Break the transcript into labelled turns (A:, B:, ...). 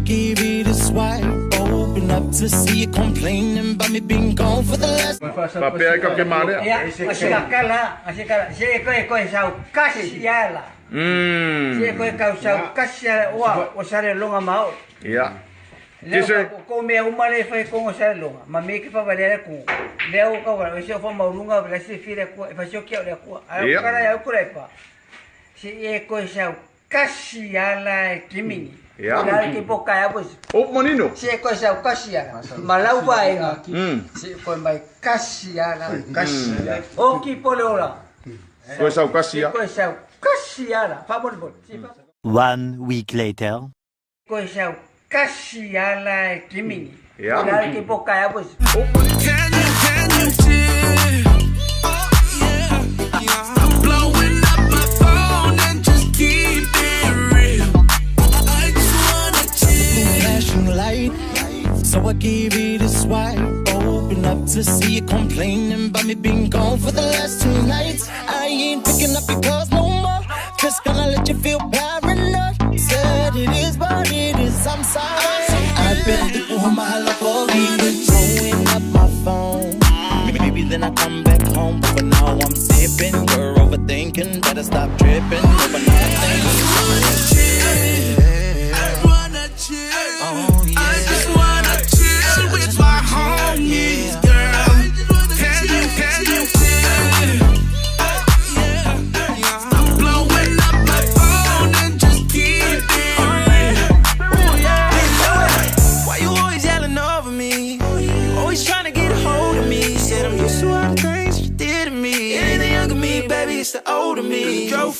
A: gave it a swipe. Open up to see you complaining about me being gone for the last.
B: Papel que mare.
C: Ya, masih kala. Saya kau sau kasih lah. Saya kau sau kasih wah, usare longa mau.
B: Ja.
C: Leo ko me uma le fai ko usare longa. Mami que fa valera ko. Leo ko va, se fa maulunga para se fira ko, fa se que le ko. Ai cara ya ko lepa. Si ko sau kasih la kimini.
B: Ja.
C: Daar ik ook kaya bos.
B: Op manino.
C: Si ko sau kasih la. Malau ba inga. Si ko mai kasih la. Kasih. O ki polola.
B: Ko sau kasia.
C: Ko sau kasih la. Fa bon bon.
D: 1 week later.
C: Ko sau kasih la kimini.
B: Ja.
C: Daar ik ook kaya bos.
A: Can you see? Blowing up my phone and just keep it real. I just wanna chill. Flashing light, so I gave it a swipe. Open up to see you complaining about me being gone for the last 2 nights. I ain't picking up your calls no more. Just gonna let you feel paranoid. Said it is what it is. I'm sorry. I've been through my life for weeks, blowing up my phone. Maybe then I come back home, but for now I'm sipping. You're overthinking, better stop tripping. Over nothing. I wanna chill. Oh, yeah. I just wanna chill with my homies, girl. Can you chill? I'm blowing up my phone and just keep it real. Why you always yelling over me? You always trying to get a hold of me. Said I'm used to all the things you did to me. It ain't the younger me, baby, it's the older me. Drove